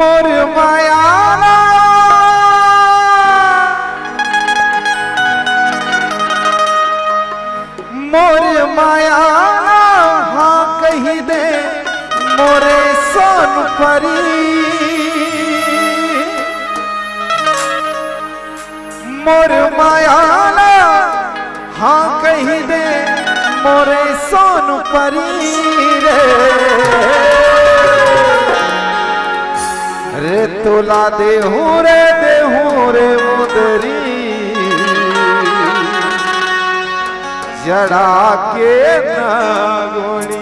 मोर मायाला मोर मायाला हाँ कही दे मोरे सोन परी मोर मायाला हाँ कही दे मोरे सोन परी रे तोला देहू रे मुदरी जड़ा के नागोनी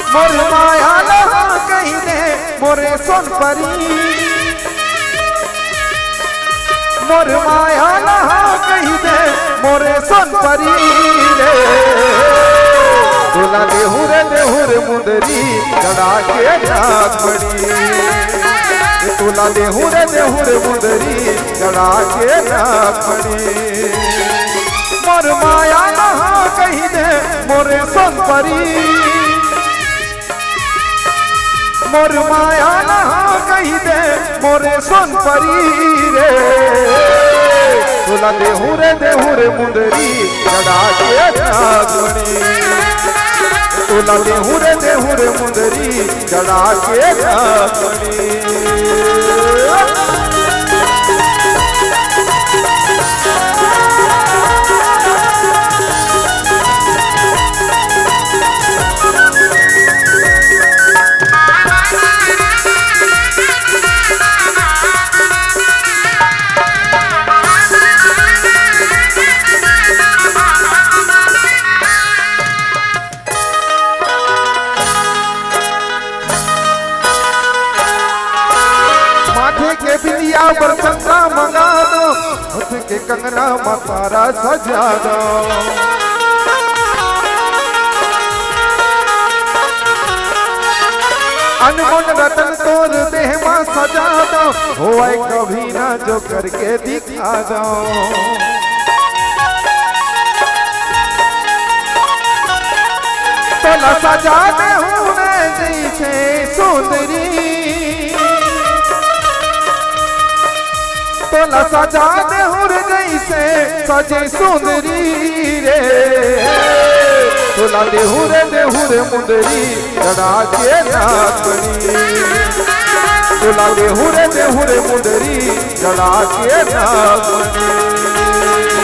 मोर मायाला कही दे मोरे सोन परी मोर मायाला कही दे मोरे सोन परी रे तोला देहू रे मुंदरी जड़ा के जात पड़ी तोला देहू रे मुंदरी जड़ा के जात पड़ी मोर मायाला कही दे मोरे सोन परी मोर मायाला कही दे मोरे सोन परी रे तोला देहू रे मुंदरी जड़ा के जात पड़ी तोला देहू रे मुंदरी जड़ा के जात पड़ी के बिंदिया पर चंदा मंगा दो हाथ के कंगना मातारा सजा दो अनमोल रतन तोर देह मां सजा दो होए कभी ना जो करके दिखा दो तोला सजा दे हूं जैसे सुंदरी तोला सजा दे हुर जैसे सजे सुंदरी रे तोला देहू रे मुंदरी जड़ा के जात पड़ी तोला देहू रे मुंदरी जड़ा के जात पड़ी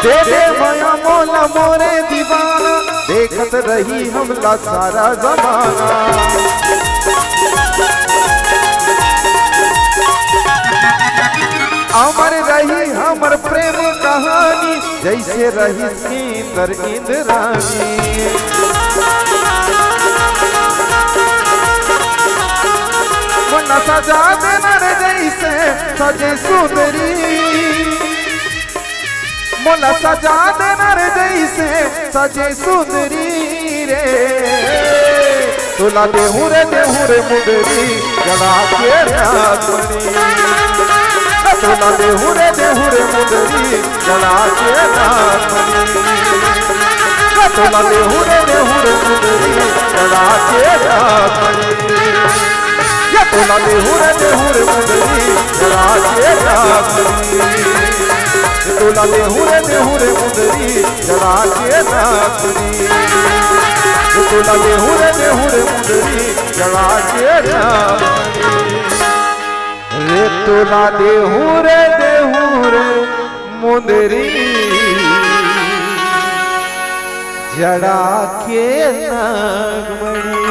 दे माया मोला मोरे दीवाना देखत रही हमला सारा जमाना अमर रही हमर प्रेम कहानी जैसे रही सींदर इंद्रानी मोला सजा दे नर जैसे सजे सुंदरी मोला सजा दे नर जैसे सजे सुंदरी रे तुला देहू रे मुंदरी जड़ा के नाथमणी तुला देहू रे मुंदरी जड़ा के नाथमणी तुला देहू रे मुंदरी जड़ा के नाथमणी तुला देहू रे मुंदरी जड़ा के नाथमणी तुला देहू रे मुंदरी जड़ा के नाथमणी तुला देहू रे मुंदरी जड़ा के रे तुला देहू रे मुंदरी जड़ा के नागमणी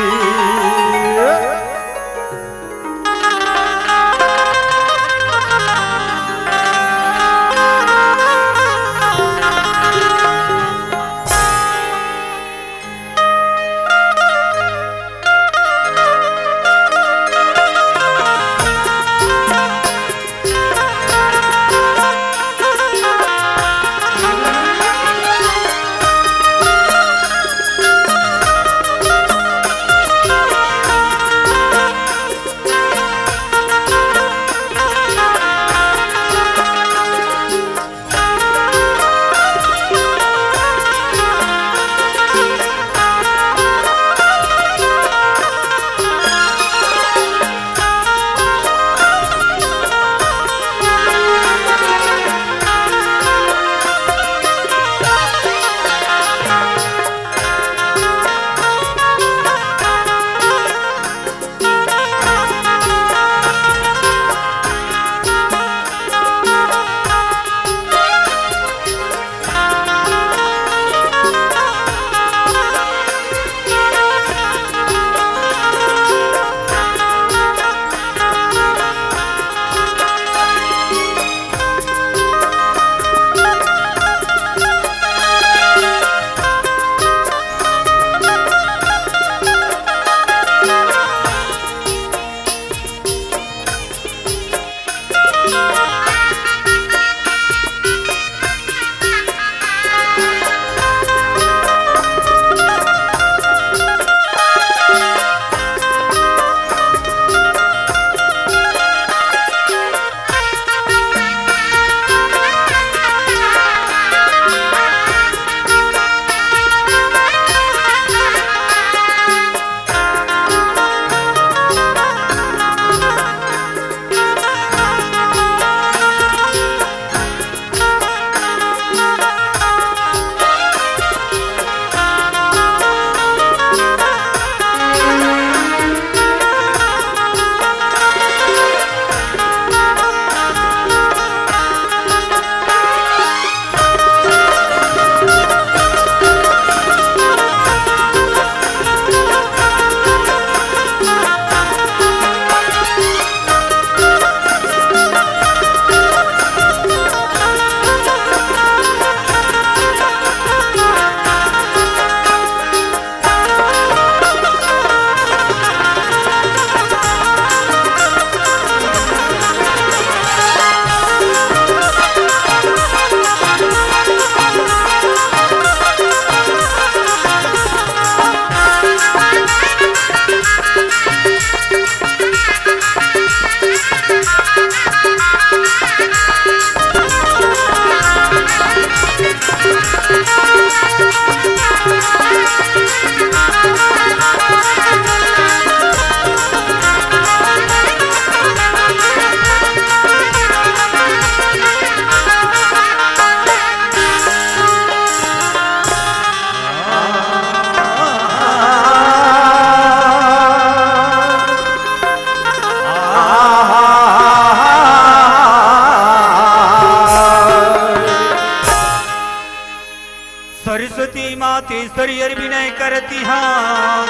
सरस्वती माते शरीर विनय करती हाथ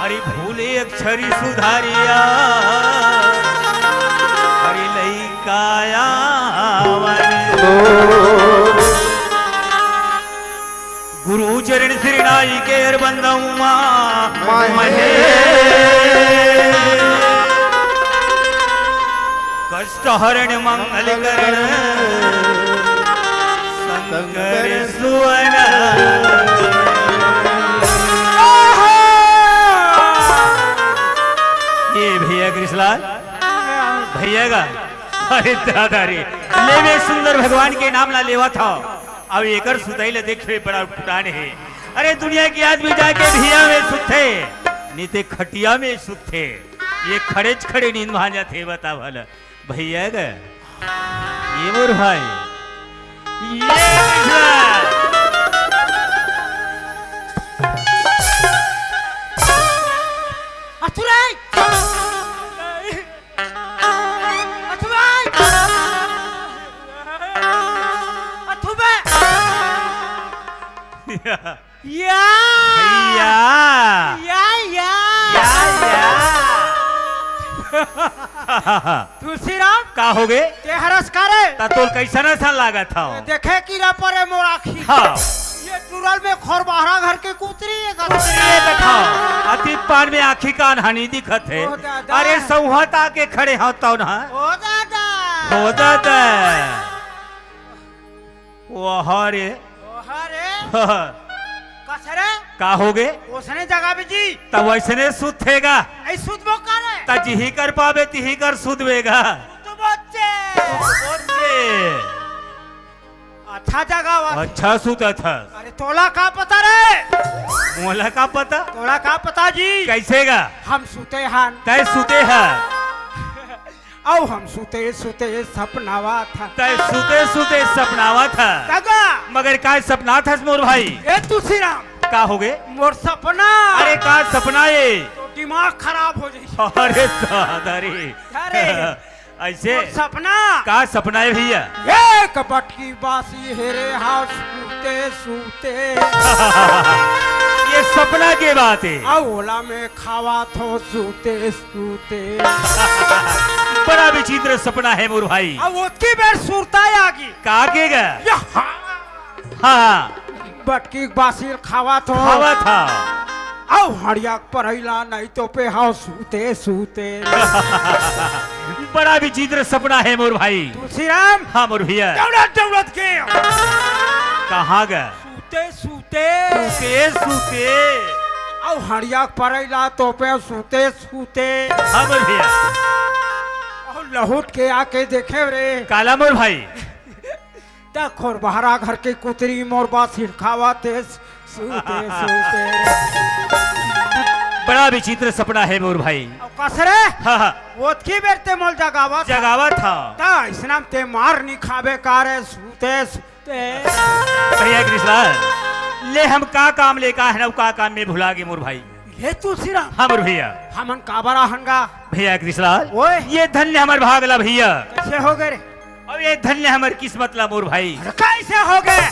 अरे भूले अक्षरी सुधारिया अरे लई काया गुरु चरण श्रीनाई के बंदुमा महे कष्ट हरण मंगल करण शंकर सुवन अरे दादा रे लेवे सुंदर भगवान के नाम ला लेवा था अब एकर सुतई ले देखे बड़ा पुरान है। अरे दुनिया की आदमी जाके भिया में सुते नीते खटिया में सुते ये खड़े खड़े नींद भान जाते बता भला भैया ग ये मोर भाई ये अथुराई अथुराई अथुबे या भैया या या तुलसीराम का हो गए ते हरस करे ता तोल कैसा न लागा था देखे कि ना परे मोर आखी हाँ ये टूरल में खोर बाहरा घर के कुतरी है ये देखा अति पान में आखी कान हनी दिखत है। ओ दादा। अरे सौहत आके खड़े हो तो ना ओ दादा हो दादा वो हरे ओ हरे कसरे का हो गए उसने जगह भी जी तब वैसने सुधेगा ऐ सुधबो करे ता जिही कर पावे तिही कर सुधवेगा तो बच्चे अच्छा जगह वा अच्छा सुता था अरे तोला का पता रे मोला का पता तोला का पता जी कैसेगा हम सुते हन तय सुते है औ हम सुते सुते सपनावा था तय सुते सुते सपनावा था कागा मगर का सपना था मोर भाई ए तुलसीराम का हो गए मोर सपना अरे का सपना ये तो दिमाग खराब हो जाई अरे दादा रे अरे ऐसे मोर सपना का सपना है भैया एक बटकी बासी हेरे हाथ सूते सूते ये सपना के बात है औ ओला में खावा थो सूते सूते बड़ा विचित्र सपना है मोर भाई अब उसकी बेर सुरता आगी का केगा यहाँ हाँ बटकी बासी खावा थो हवा था औ हड़िया परैला नहीं तो पे हाउ सूते सूते बड़ा विचित्र सपना है मोर भाई तुलसीराम हाँ मोर भैया दौड़त दौड़त के कहाँ गा सूते सूते सूते सूते औ हड़िया परैला तो पे सूते सूते हाँ मोर भैया औ लहुट के आके देखे रे काला मोर भाई खोर बहरा घर के कुतरी मोर बासी खावा थे सूते सूते बड़ा विचित्र सपना है मोर भाई औ कसरे हाँ हाँ ओतकी बेर ते मोल जगावा जगावा था ता इसनाम ते मार नहीं खाबे कारे सूते सूते भैया कृष्ण ले हम का काम ले का है का काम में भुला गए मोर भाई ये तुलसीराम हाँ मोर भैया हमन काबरा हंगा भैया कृष्ण ओए ये धन्य हमार भागला भैया कैसे हो गए रे और ये धन्य हमार किस्मत ला मोर भाई अरे कैसे हो गए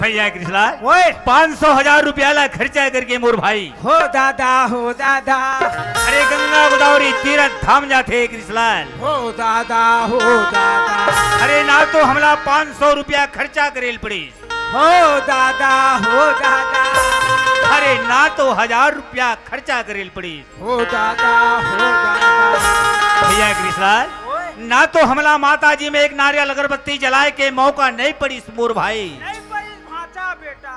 भैया कृष्ण ओए 500,000 रुपया ला खर्चा करके मोर भाई हो दादा अरे गंगा गोदावरी तीरथ धाम जाते कृष्णलाल हो दादा अरे ना तो हमला 500 रुपया खर्चा करेल पड़ी हो दादा अरे ना तो 1000 रुपया खर्चा करेल पड़ी हो दादा भैया कृष्णलाल ओए ना तो हमला माता जी में एक नारियल अगरबत्ती जलाए के मौका नहीं पड़ी मोर भाई नहीं पड़ी भाचा बेटा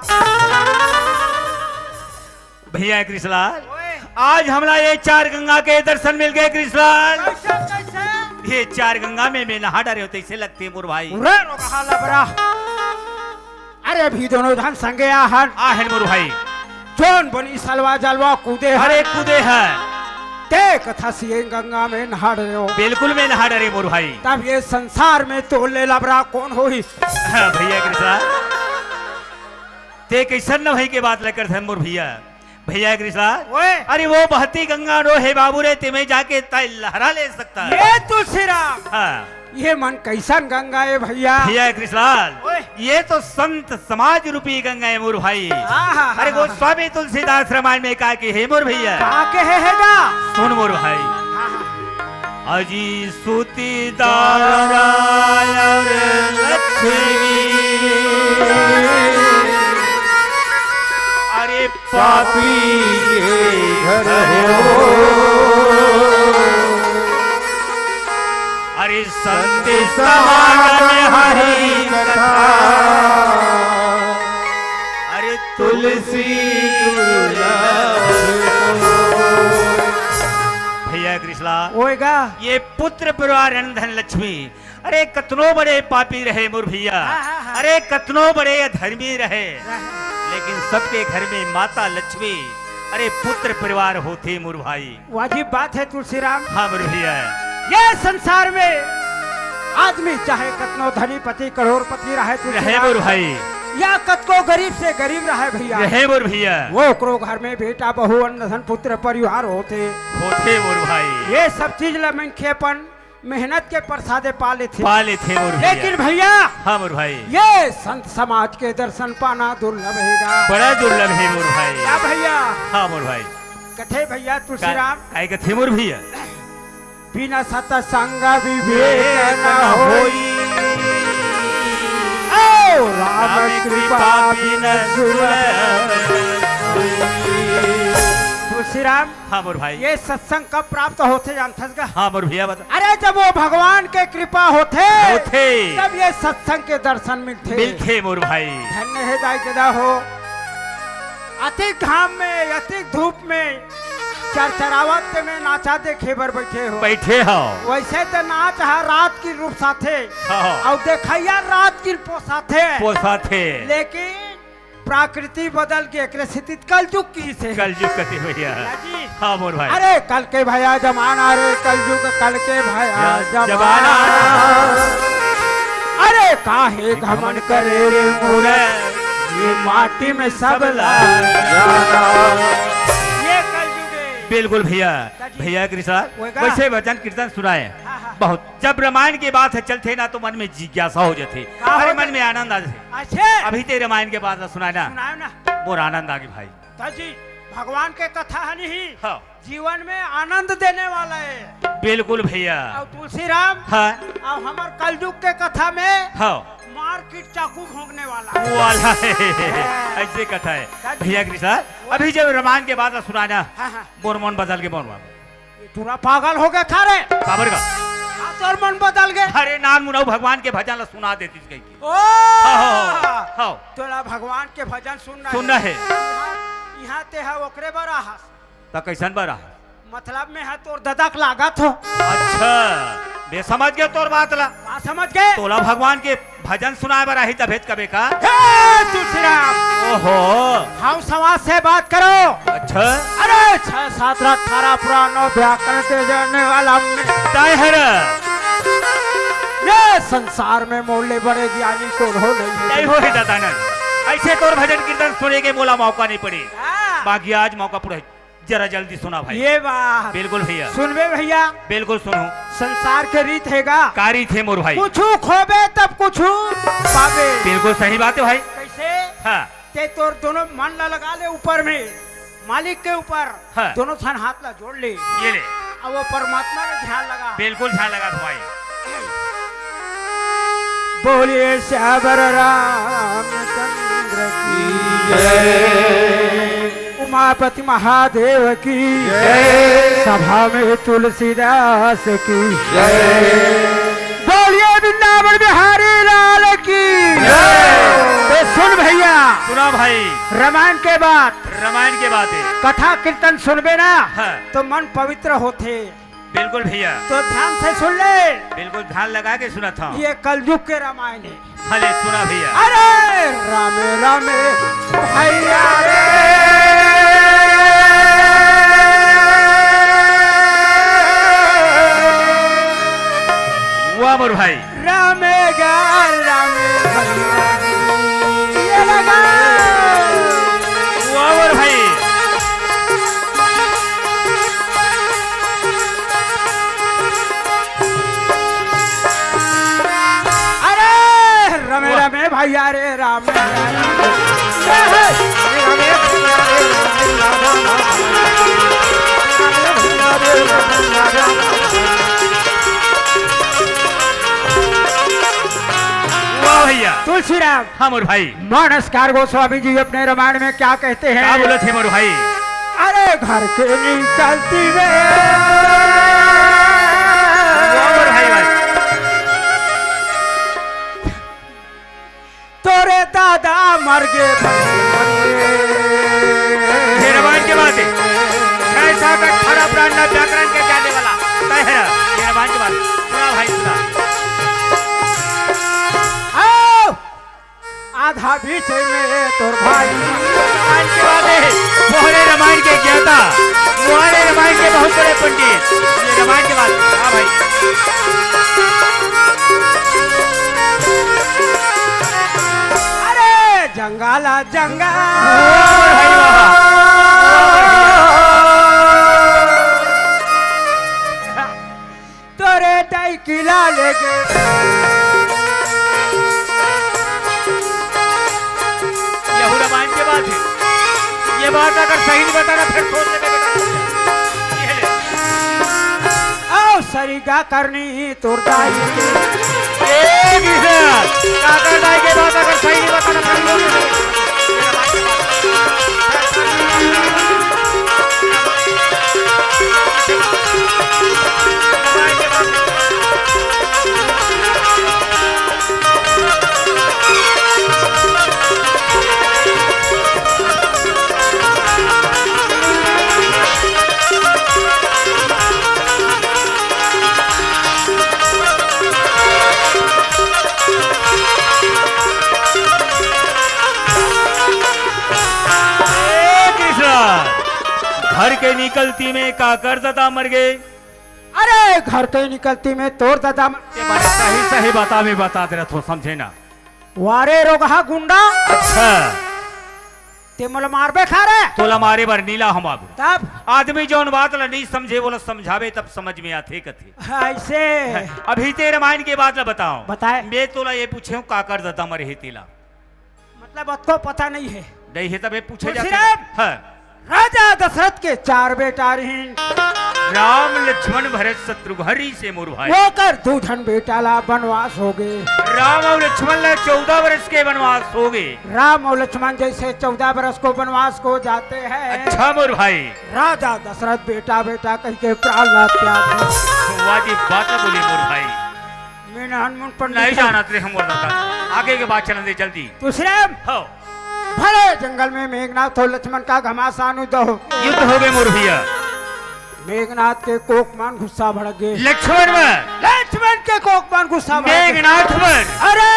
भैया कृष्णलाल ओए आज हमला ये 4 गंगा के दर्शन मिल गए कृष्णलाल कैसे ये 4 गंगा में मैं नहा डरे होते इसे लगते मोर भाई उरे रोगा लबरा अरे भी दोनों धन संगे आहन आहन मोर भाई जोन बनी सलवा जलवा कूदे अरे कूदे है ते कथा सी गंगा में नहा रहे हो बिल्कुल में नहा डरे मोर भाई तब ये संसार में तोले लबरा कौन होई हाँ, भैया कृष्णा ते कैसन न भाई के बात लेकर थे मोर भैया कृष्णा ओए अरे वो बहती गंगा रो है बाबू रे तुम्हें जाके तय लहरा ले सकता है ये तुलसीराम हाँ, ये मन कैसन गंगा है भैया भैया कृष्णलाल ओए। ये तो संत समाज रूपी गंगा है मोर भाई आहा, अरे वो स्वामी तुलसीदास रामायण में कहा कि हे मोर भैया आके हैगा सुन मोर भाई अजी सुती नारायण लक्ष्मी अरे पापी के घर अरे संत समागम हरि कथा अरे तुलसी भैया कृष्णा ओएगा ये पुत्र परिवार धन लक्ष्मी अरे कतनो बड़े पापी रहे मोर भैया, अरे कतनो बड़े अधर्मी रहे, लेकिन सबके घर में माता लक्ष्मी अरे पुत्र परिवार होते मोर भाई। वाजिब बात है तुलसीराम। हाँ मोर भैया। ये संसार में आदमी चाहे कतनो धनी पति करोड़पति रहे मोर भाई, या कतको गरीब से गरीब रहे भैया, रहे मोर भैया, वो ओकरो घर में बेटा बहू अन्न धन पुत्र परिवार होते मोर भाई। ये सब चीज लमनखेपन मेहनत के प्रसादे पाले थे मोर भैया। लेकिन भैया हाँ मोर भाई, ये संत समाज के दर्शन पाना दुर्लभ है, बड़ा दुर्लभ है मोर भाई। क्या भैया? हाँ मोर भाई। कथे भैया तुलसीराम काय कथे मोर भैया, बिना सत्संग विवेक न होई, ओ राम कृपा बिना तुलसीराम। हाँ मोर भाई। ये सत्संग कब प्राप्त होते जानथस का? हाँ मोर भैया बता। अरे जब वो भगवान के कृपा होते होते तब ये सत्संग के दर्शन मिलते मोर भाई। धन्य है दाई दादा हो। अतिक घाम में अतिक धूप में चरचरावत में नाचा देखे बर बैठे हो वैसे तो नाच है रात की रूप साथे और देखैया रात की पोसाथे लेकिन प्रकृति बदल के स्थिति कलयुग की से कलयुग कते भैया। हाँ मोर भाई। अरे कल के भैया जमाना रे कलयुग कल के भैया जमाना, अरे काहे घमन करे रे मोरे ये माटी में सब ये कलयुग है। बिल्कुल भैया। भैया कृष्णा वैसे भजन कीर्तन सुनाए बहुत। जब रामायण की बात है चलते ना तो मन में जिज्ञासा हो जाती, अरे मन में आनंद आ जाते। अभी ते रामायण के बाद सुनाना मोर आनंद आ गई भाई। जी भगवान के कथा है नहीं हाँ। जीवन में आनंद देने वाला है। बिल्कुल भैया। और तुलसीराम हाँ। और हमार कलयुग के कथा में हाँ। मार्केट चाकू भोंकने वाला है ऐसे कथा है भैया कृष्णा। अभी जब रामायण के बाद सुनाना मोर मन बदल के मोर पूरा पागल हो गया था रे काबर का और मन बदल गए। अरे नान मुनाऊ भगवान के भजन सुना देती कहीं की। ओ तोला भगवान के भजन सुनना है यहाँ ते है ओकरे बड़ा हस तो कैसन बड़ा मतलब में है तोर ददक लागत हो। अच्छा बे समझ गया तोर बात ला समझ गए। तोला भगवान के भजन सुनाए बरा ही तबेत कबे का। तुलसीराम ओहो हम समाज से बात करो। अच्छा अरे 6, 7, 18 पुराणों व्याकरण के जानने वाला ये संसार में मोले बड़े ज्ञानी को नहीं हो दादा ने ऐसे तोर भजन कीर्तन सुने के बोला मौका नहीं पड़ी बाकी आज मौका पूरा जरा जल्दी सुना भाई। ये बात बिल्कुल भैया सुनबे भैया बिल्कुल सुनो। संसार के रीत हैगा कारी थे मोर भाई कुछ खोबे तब कुछ पावे। बिल्कुल सही बात है भाई। कैसे? हाँ। ते तोर दोनों मन ला लगा ले ऊपर में मालिक के ऊपर। हाँ। दोनों थान हाथ ला जोड़ ले ये ले अब वो परमात्मा में ध्यान लगा। बिल्कुल ध्यान लगा भाई। बोलिए श्यावर रामचंद्र की जय, उमापति महादेव की जय, सभा में तुलसीदास की जय, बोलिए वृंदावन बिहारी लाल की जय। सुन भैया सुना भाई रामायण के बाद है कथा कीर्तन सुनबे ना। हाँ। तो मन पवित्र होते। बिल्कुल भैया तो ध्यान से सुन ले। बिल्कुल ध्यान लगा के सुना था। ये कलयुग के रामायण है। भले सुना भैया। अरे रामे रामे भैया रे वाह मोर भाई रामे गा रामे भैया ये लगा वाह मोर भाई। रामे रामे भैया रे रामे भैया तुलसीराम। हाँ मोर भाई। मानसकार गोस्वामी जी अपने रामायण में क्या कहते हैं? क्या बोले थे मोर भाई? अरे घर के निकलती वे तोरे दादा मर गए। रामायण के बात है ऐसा व्याकरण के जाने वाला रामायण के बात सुना भाई सुना। बीच में तोर भाई। रामायण के बाद है मोहरे रामायण के ज्ञाता, मोहरे रामायण के बहुत बड़े पंडित। ये रामायण के बाद हाँ भाई अरे जंगाला जंगल भाई वहाँ तोरे टाई किला लेके यह रामायण के बाद है। ये बात अगर सही नहीं बताना फिर सोच ले बेटा। ये ले। आओ सरिगा करनी तोर दाई के एक ही से काकर दाई के बात अगर सही नहीं बताना फिर सोच ले बेटा। घर के निकलती में काकर दादा मर गए। अरे घर के निकलती में तोर दादा सही सही बता में बता दे रहा तो समझे ना। वारे रोगहा गुंडा अच्छा ते मोला मारबे खा रे तोला मारे बर नीला हम आगू तब आदमी जौन बात ला नहीं समझे बोला समझावे तब समझ में आते कथे। ऐसे अभी ते रामायण के बात ला बताओ बताए। मैं तोला ये पूछे हूँ काकर दादा मरे हेतीला मतलब आपको पता नहीं है। नहीं है तब ये पूछे जाते तुलसीराम। हाँ। राजा दशरथ के 4 बेटा रही राम लक्ष्मण भरत शत्रुघ्न से मोर भाई वो कर दूधन बेटा ला वनवास हो गए। राम और लक्ष्मण ला 14 वर्ष के वनवास हो गए। राम और लक्ष्मण जैसे 14 वर्ष को वनवास को जाते हैं। अच्छा मोर भाई राजा दशरथ बेटा बेटा कह के प्राण लाद त्याग वादी बात ना बोली मोर भाई मैंने हनुमान पर नहीं जाना तेरे हम आगे के बात चलन दे जल्दी। दूसरे हो भले जंगल में मेघनाथ और लक्ष्मण का घमासान युद्ध हो गए मोर भैया। मेघनाथ के कोकमान गुस्सा भड़क गए। लक्ष्मण के कोकमान गुस्सा भड़क गए। मेघनाथ पर अरे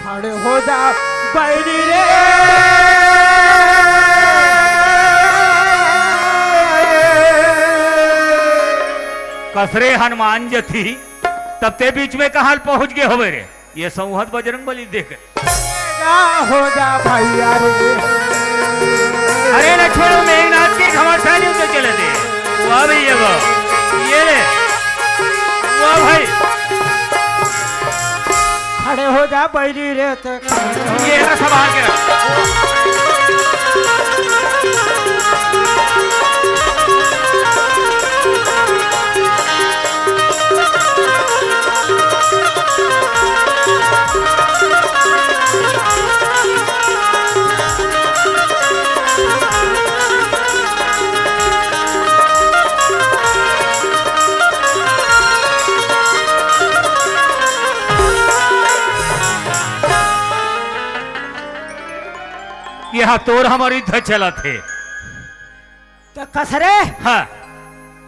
खड़े हो जा बैरी रे कसरे हनुमान जी थी तब ते बीच में कहां पहुंच गए हो रे। ये संहत बजरंग बली देख हो जा भैया रे। अरे लक्ष्मण मेघनाथ के घमासानी तो चले थे वाह भैया वाह ये ले वाह भाई खड़े हो जा बैरी रे तो ये है संभाल के यहाँ तोर हमारी युद्ध चला थे तो कसरे हाँ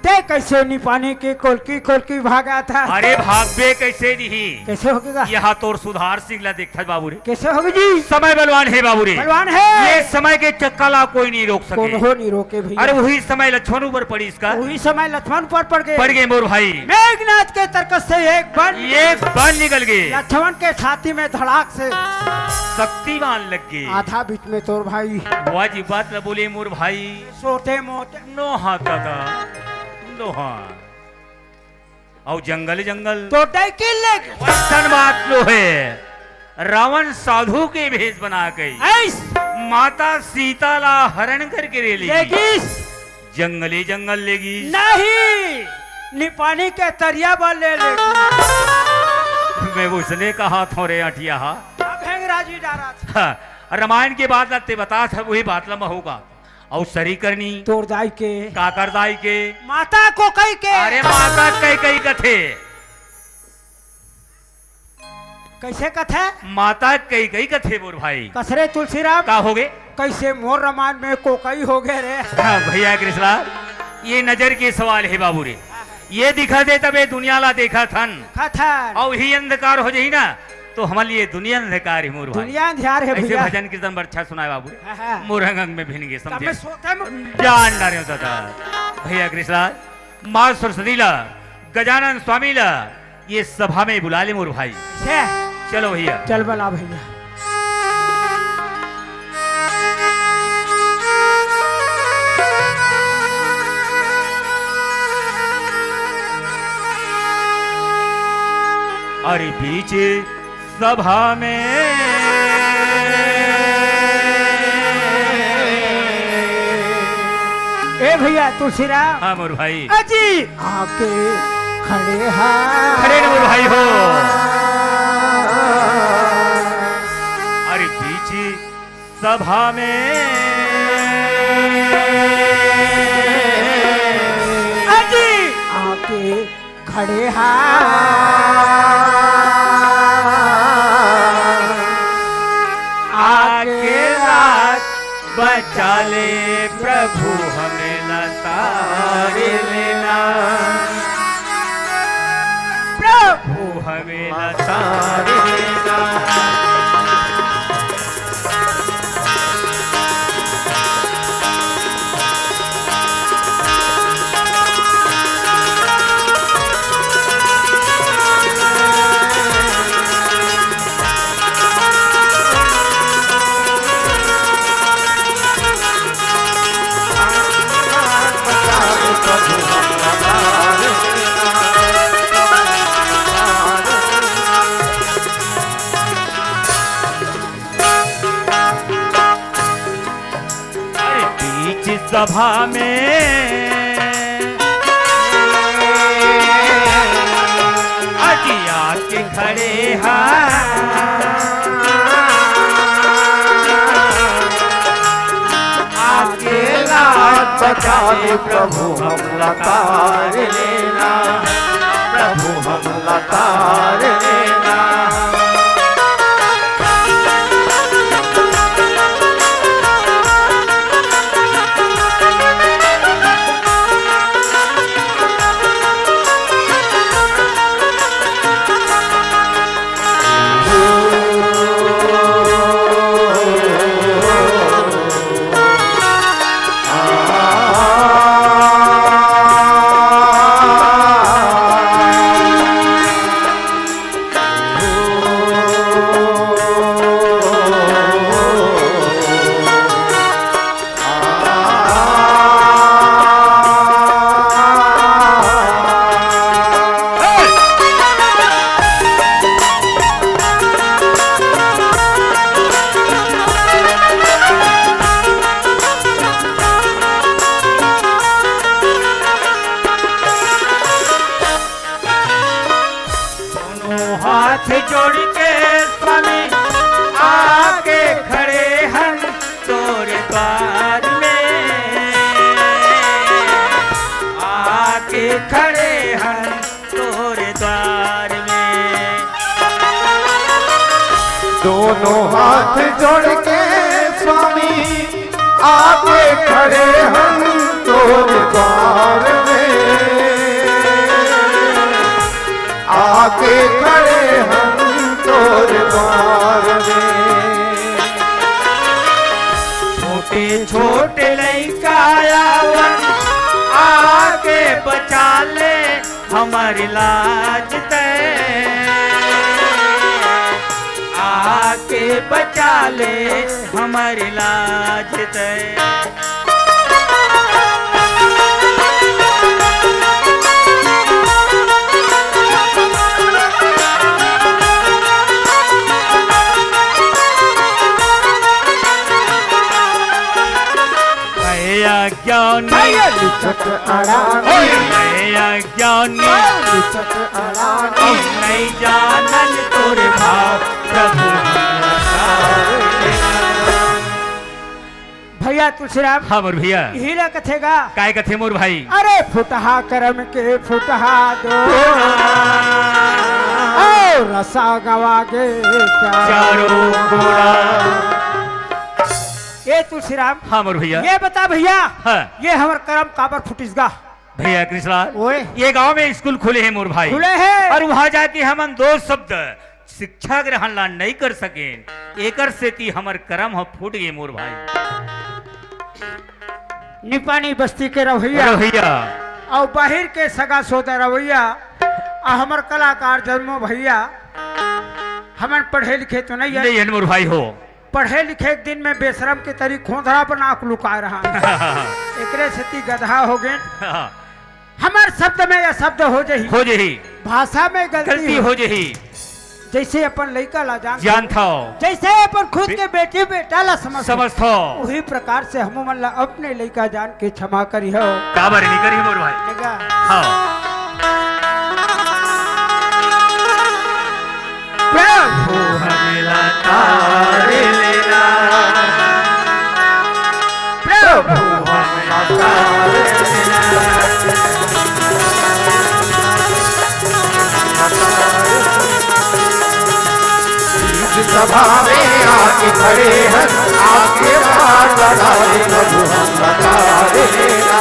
ते कैसे नहीं पानी की कोलकी भागा था। अरे भागबे कैसे नहीं कैसे होगा यहाँ तोर सुधार सिंह देखता बाबू रे कैसे होगी जी। समय बलवान है बाबू रे बलवान है ये समय के चक्का ला कोई नहीं रोक कौन सके। हो नहीं रोके भैया। अरे वही समय लक्ष्मण ऊपर पड़ी इसका वही समय लक्ष्मण पर पड़ गए मोर भाई। मेघनाथ के तर्कस से एक बन निकल गए लक्ष्मण के छाती में धड़ाक से शक्तिमान लग गए। आधा बीच में तोर भाई वाजी बात न बोले मोर भाई सोते मोटे नोहा दादा नोहा और जंगल तो किले वैसन बात लो है। रावण साधु के भेष बना गई माता सीता ला हरण करके ले लेगी जंगली जंगल लेगी नहीं निपानी के तरिया बल ले लेगी। मैं उसने कहा थोड़े अटिया राजी डारा था। रामायण के बाद लगते बता था वही बात लम्बा होगा और सरी करनी तोर दाई के काकर दाई के माता को कई के अरे माता कई कथे कैसे कथे माता कई कथे मोर भाई कसरे तुलसीराम का हो गए कैसे मोर रामायण में कोकई हो गए रे। हाँ भैया कृष्णा ये नजर के सवाल है बाबू रे। ये दिखा दे तब ये दुनिया ला देखा थन कथन और ही अंधकार हो जाई ना तो हमारे लिए दुनिया अंधकार है मोर भाई। दुनिया अंधियार है ऐसे भैया। भजन कीर्तन बड़ा अच्छा सुनाए बाबू हाँ, हाँ। मोरंग अंग में भिन गए तब समझे मैं सोते में जान ना रहे होता था भैया कृष्णलाल माँ सरस्वती ला गजानन स्वामी ला ये सभा में बुला ले मोर भाई। से चलो भैया चल बला भैया। अरे बीच सभा में ए भैया तुलसीराम। हाँ मोर भाई अजी आके खड़े हैं। खड़े न मोर भाई हो। अरे बीच सभा में अजी आके खड़े हैं। आके रात बचा ले प्रभु हमें लतारे लेना प्रभु हमें लतारे लेना। सभा में अजिया के खड़े हैं। आके लात बचा ले प्रभु हम लतार लेना प्रभु हम लतार लेना। हाथ जोड़ के स्वामी आके खड़े हैं तोरे द्वार में। आके खड़े हैं तोरे द्वार में। दोनों हाथ जोड़ के स्वामी आके खड़े हम तोरे द्वार में। आके खड़े हम तोरे द्वार में। छोटे छोटे लइका आवन आके बचा ले हमारी लाज ते। आके बचा ले हमारी लाज ते। ज्ञानी लिखत अड़ानी ज्ञानी लिखत अड़ानी नहीं जानल तोरे भाव प्रभु भैया तुलसीराम। हाँ मोर भैया हीरा कथेगा काय कथे मोर भाई। अरे फुटहा करम के फुटहा दो ओ रसा गवागे चारों गोरा। ये तुलसीराम। हाँ मोर भैया ये बता भैया हाँ। ये हमर करम काबर फुटिसगा भैया कृष्णलाल, ओए ये गांव में स्कूल खुले हैं मोर भाई, खुले हैं और वहां जाके हम दो शब्द शिक्षा ग्रहण ला नहीं कर सके, एकर से ती हमर करम हो फूट गए मोर भाई। निपानी बस्ती के रवैया भैया और बाहर के सगा सोदा रवैया और हमर कलाकार जन्मो भैया हमन पढ़े लिखे तो नहीं है मोर भाई हो, पढ़े लिखे एक दिन में बेशरम के तरी खोदरा पर नाक लुका रहा एकरे से ती गधा हो गए। हमार शब्द में या शब्द हो जही भाषा में गलती हो जही, जैसे अपन लड़का ला जानता जैसे अपन खुद के बेटे बेटा ला समझता वही प्रकार से हम मन ला अपने लड़का जान के क्षमा करी हो काबर नहीं करी मोर भाई। हाँ प्रभु हमें तारे लेना, प्रभु हमें तारे सभा में आके खड़े हैं, आके बार लगाए प्रभु हम तारे लेना,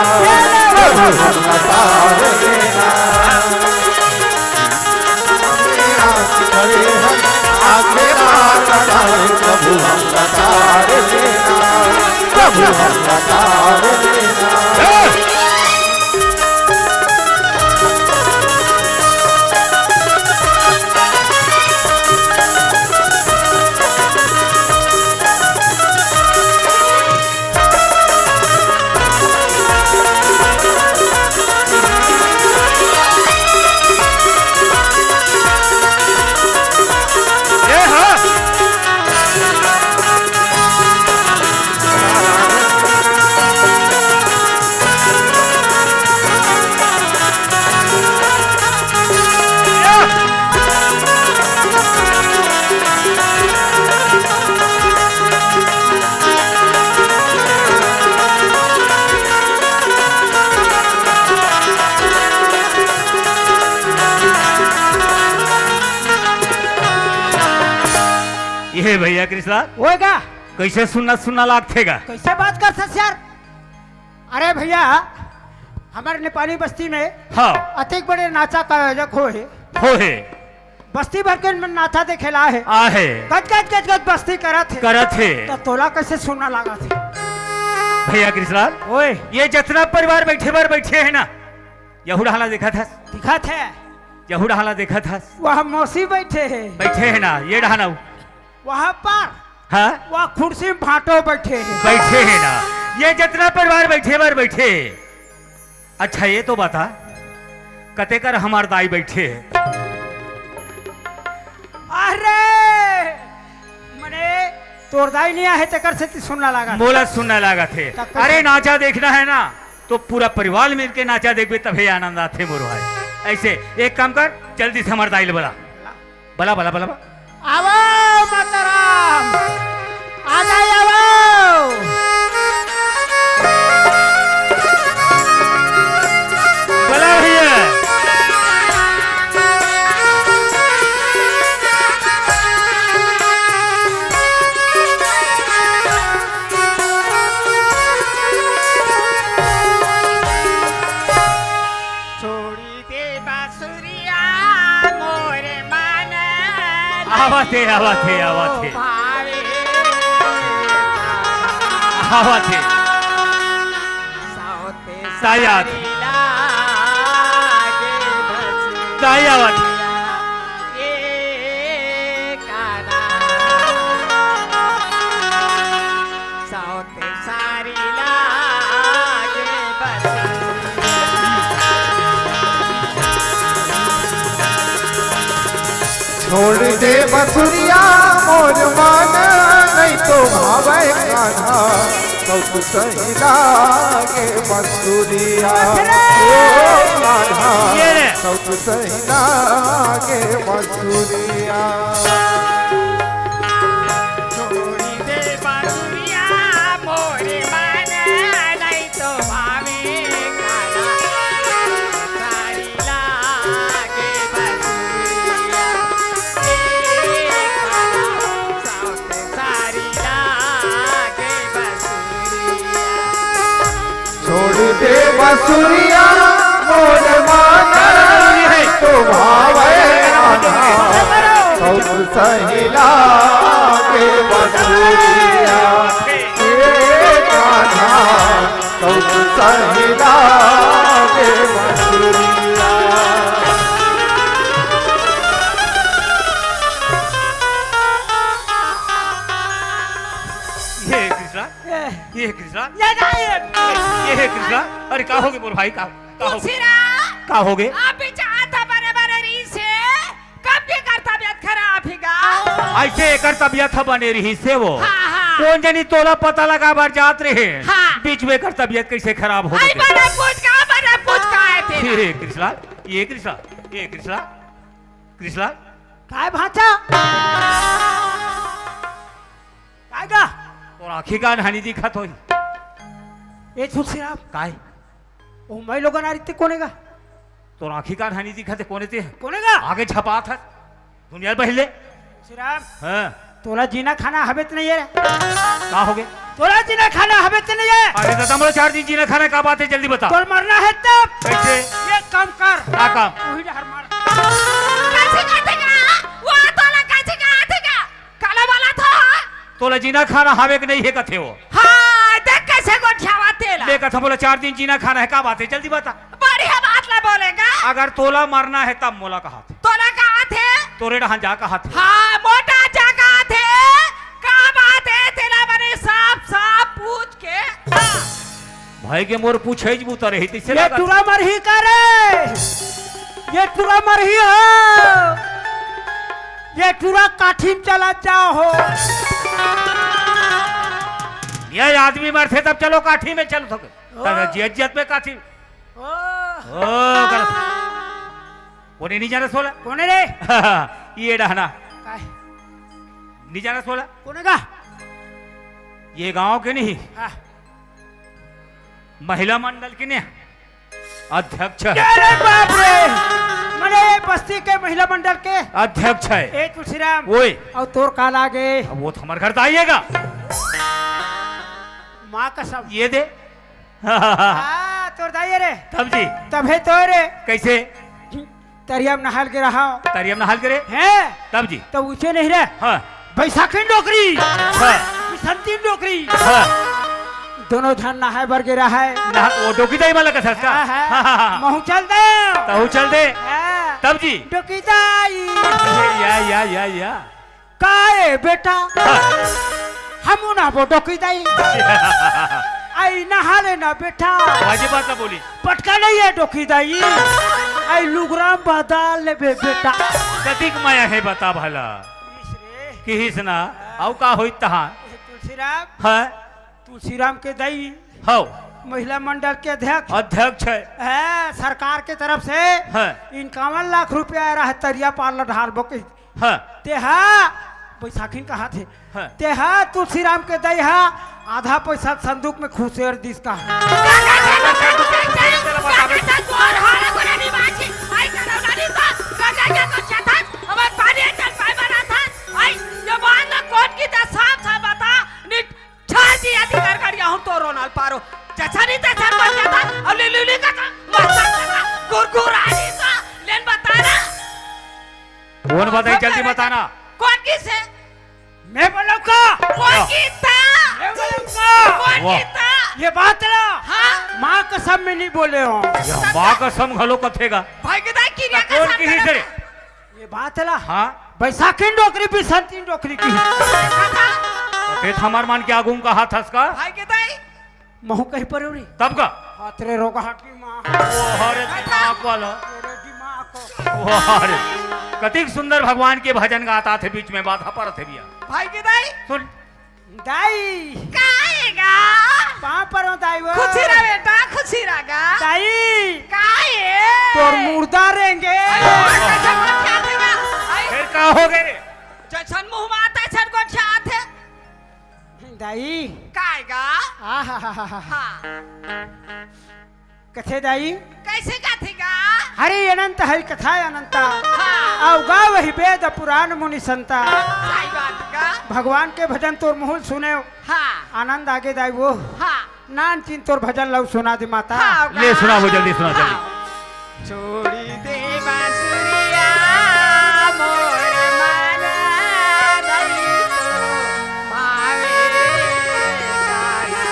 प्रभु हम तारे लेना। आके खड़े हैं, आके बार लगाए प्रभु हम तारे लेना, प्रभु हम तारे लेना। ये भैया कृष्णा होएगा कैसे सुनना लागतेगा, कैसे बात कर सकते यार। अरे भैया हमारे नेपाली बस्ती में हाँ अतिक बड़े नाचा का आयोजक हो है बस्ती भर के नाचा देखे ला है आहे गज गज गज गज बस्ती करत है तो तोला कैसे सुनना लगा थे भैया कृष्णा। ओए ये जितना परिवार बैठे है ना, यहूदा हाला देखा था यहूदा हाला देखा था, वहाँ मौसी बैठे है ना, ये डहाना वहाँ पर हाँ वहाँ कुर्सी में भाटो बैठे है ना, ये जितना परिवार बैठे। अच्छा ये तो बता कते कर हमार दाई बैठे है। अरे मने तोर दाई नहीं है तकर से सुनना लगा मोला सुनना लगा थे। अरे नाचा देखना है ना तो पूरा परिवार मिलके नाचा देखबे तभी आनंद आते मोर भाई। ऐसे एक काम कर जल्दी से हमार दाई बला बला बला बला आओ माताराम आ जाइए आओ बला भैया। छोड़ी दे बांसुरिया मोरे मन आवाज है सायात छोड़ दे बसुरिया मोर मान नहीं तो भावे कान्हा तो सही लागे बसुरिया ओ कान्हा तो सही लागे बसुरिया। छोड़ी दे बांसुरिया मोरे मन नहीं तो भावे छोड़ दे बसुरिया मोर माना तो भावे सब सहिला के बंसुरिया कान्हा सब सहिला के बंसुरिया। ये है कृष्णा, ये है कृष्णा। अरे का हो गए मोर भाई, का हो गए? ऐसे एकर तबियत बने रही से वो कौन जनी तोला पता लगा बार जात रहे बीच में एकर तबियत कैसे खराब हो गई? ये कृष्णा, ये कृष्णा, ये कृष्णा, कृष्णा काय भाचा कायगा और आखी का हानि दिखत होई ए तुलसीराम काय ओ मैं लोगन आ रही कोनेगा तो आखी का हानि दिखत कोने ते कोनेगा आगे छपा था दुनिया पहले तुलसीराम हां तोला जीना खाना हबेत नहीं है का हो गए? तोला जीना खाना हबेत नहीं है। अरे दादा मोला 4 दिन जीना खाना का बात है जल्दी बता। तोर मरना है तब कैसे? ये काम कर का काम? वही हर मार कैसे काटेगा वो तोला कैसे काटेगा काला वाला था तोला जीना खाना हवे के नहीं है कथे वो हां देख कैसे गोठियावा तेला देखा था बोला 4 दिन जीना खाना है का बात है जल्दी बता। बढ़िया बात ला बोलेगा अगर तोला मरना है तब मोला कहा थे तोला कहा थे तोरे डहां जा कहा थे हाँ मोटा जगह थे का बात है तेला बने साफ साफ पूछ के हाँ। भाई के मोर पूछे जबू तो रही थी ये टुरा मरही करे ये टुरा मरही हो ये टुरा काठी में चला जाओ हो ये आदमी मरते तब चलो काठी में चलो तो जियत पे काठी ओ कर कोने नहीं जाना सोला कोने रे ये डहना काय नहीं जाना सोला कोनेगा ये गांव के नहीं हाँ महिला मंडल के ने अध्यक्ष है। अरे बाप रे मने बस्ती के महिला मंडल के अध्यक्ष है ए तुलसीराम ओए और तोर का लागे अब वो तो हमारे घर तो आइएगा माँ कसम ये दे हाँ तोर दाइए रे तब जी तब है तो रे कैसे तरिया में नहाल के रहा तरियम नहाल करे है तब जी तो ऊंचे नहीं रे हाँ बैसाखी नौकरी हाँ संती नौकरी हाँ दोनों धन नहाए बर गिरा है ना वो डोकी दाई वाला कथा का महू चल दे तहु चल दे हाँ, तब जी डोकीदाई या काए बेटा हाँ। हम ना वो डोकीदाई आई नहा लेना बेटा वाजी बात ना बोली पटका नहीं है डोकीदाई आई लुगराम बदल ले बेटा कतिक माया है बता भला कि हिसना औ का होई तहा तुलसीराम हाँ तुलसीराम के दाई हो महिला मंडल के अध्यक्ष अध्यक्ष है सरकार के तरफ से हाँ 51 लाख रुपया आ रहा है तरिया पार्लर ढाल बोके हाँ तेहा बैसाखी कहा थे हाँ। तेहा तुलसीराम के दई हा आधा पैसा संदूक में खुशेर दिस का कौन बताई जल्दी बताना कौन किस है मैं बोलूं का कौन कीता मैं बोलूं का कौन वाह। कीता ये बात ला हाँ माँ कसम में नहीं बोले हो माँ कसम घलो कथेगा भाई के दाई किरिया का कौन की ही करे ये बात ला हाँ बैसाखी नौकरी भी संती नौकरी की ते हमार मान के आगू का हाथ हंस का भाई के दाई महू कहीं पर उड़ी तब का हाथरे रोगा हाथी माँ ओ हरे दिमाग वाला तेरे दिमाग को ओ हरे कतिक सुंदर भगवान के भजन गाता थे बीच में बाधा पर थे भैया भाई के दाई सुन दाई काएगा पाँव पर दाई वो खुशी रहा बेटा खुशी रहा दाई काए तोर मुर्दा रहेंगे फिर का हो गए जैसन मुंह में आता है को छात है दाई काएगा आहा हाँ कथे दाई कैसे कथेगा हरि अनंत हरि कथा अनंता हाँ अवगा वही वेद पुराण मुनि संता सही बात का भगवान के भजन तोर मुहुल सुने हाँ आनंद आगे दाई वो हाँ नान चिन तोर भजन लव सुना दे माता हाँ ले सुना वो जल्दी सुना जल्दी छोड़ी दे बांसुरिया मोर मन नहीं तो भावे गाना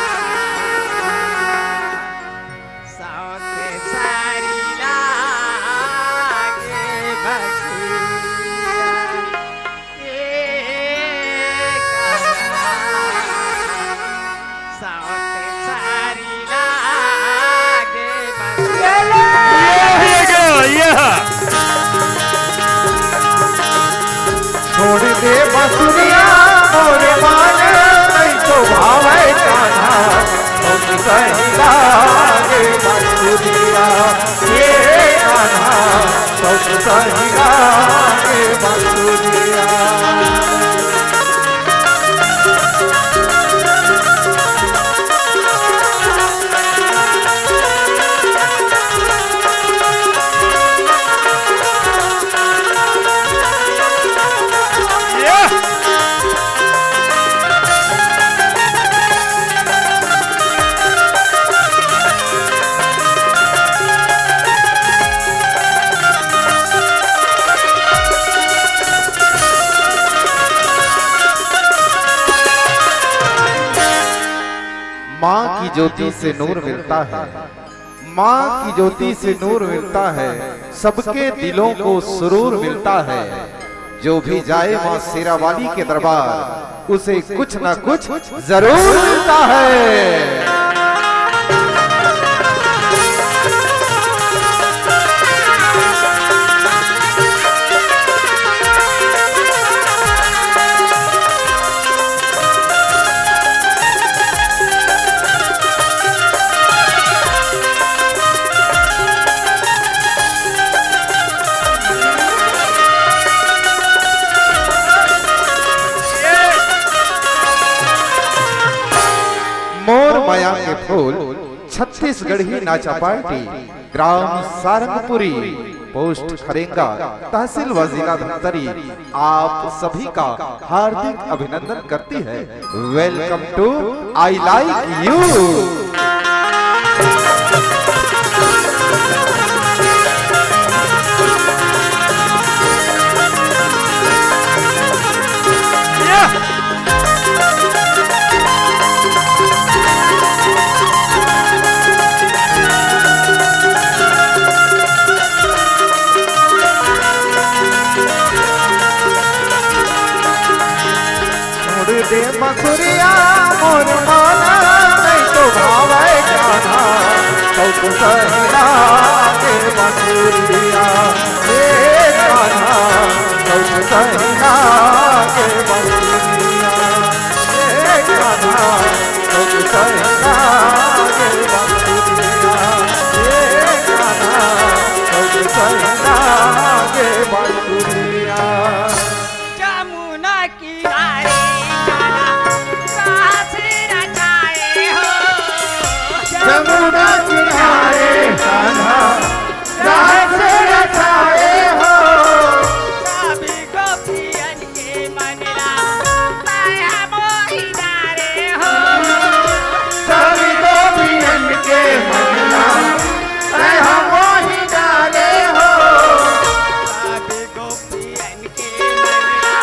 साथे सारी लागे बांसुरिया साथे सारी लागे बांसुरिया छोड़ दे बांसुरिया मोर मान नहीं तो भावे कान्हा तुम सही लागे बांसुरिया ये कान्हा तुम सही लागे बांसुरिया माँ की ज्योति से नूर मिलता है, माँ की ज्योति से नूर मिलता है, सबके दिलों को सुरूर मिलता है। जो भी जाए माँ शेरावाली के दरबार उसे कुछ ना कुछ जरूर मिलता है। माया के फूल छत्तीसगढ़ी नाचा पार्टी ग्राम सारंगपुरी पोस्ट खरेंगा तहसील व जिला धमतरी आप सभी का हार्दिक अभिनंदन करती है। Welcome to I like you. दे बांसुरिया मोर माना नहीं तो भावे कान्हा तुम सही लागे बांसुरिया ये कान्हा तुम सही लागे बांसुरिया ये कान्हा तुम सही लागे बांसुरिया ये कान्हा तुम सही लागे बांसुरिया। जमुना किनारे जमुना किनारे कान्हा रास रचाए हो, सभी गोपियन के मनला माया मोहिना रे हो, सभी गोपियन के मनला माया मोहिना रे हो, सभी गोपियन के मनला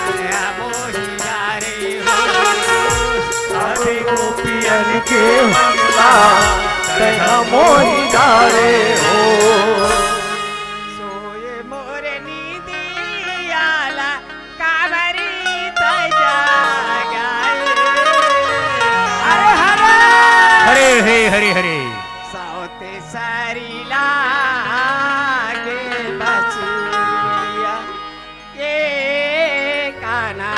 माया मोहिना रे हो, सभी गोपियन के तैहा मोहि डाले हो। सोए मोरे नीदियाला कावरी तजागाए हरे हरे हरे हरे हरे हरे सावते सारी लागे बांसुरिया ये कान्हा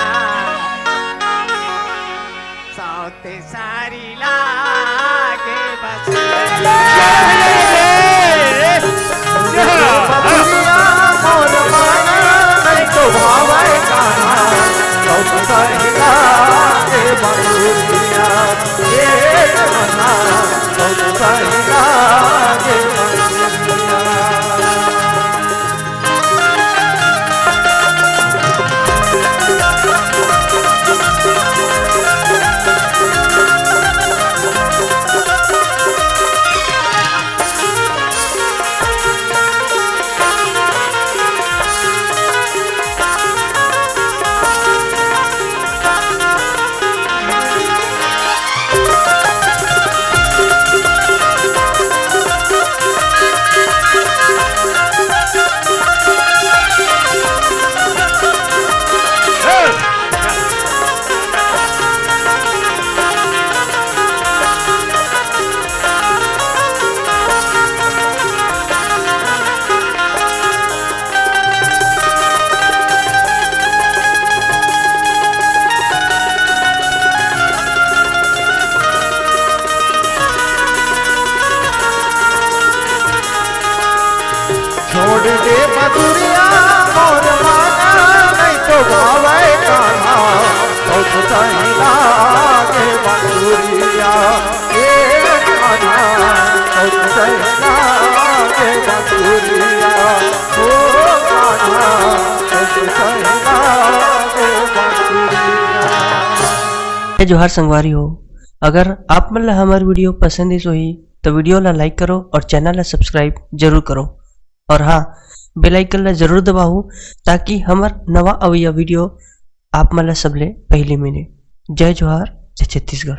सावते सारी लागे बांसुरिया बांसुरिया मोर माना नहीं तो भावे कान्हा तुम सही लागे बांसुरिया ये कान्हा तुम सही लागे बांसुरिया। सही लागे बांसुरिया ए कान्हा सही लागे बांसुरिया ओ कान्हा सही लागे बांसुरिया। जोहार संगवारी हो, अगर आप मन ला हमार वीडियो पसंद है ही तो वीडियो ला लाइक करो और चैनल ला सब्सक्राइब जरूर करो और हाँ बेल आइकन ला जरूर दबाओ ताकि हमार नवा अवैया वीडियो आप मन ला सबले पहले मिले। जय जोहार, जय छत्तीसगढ़।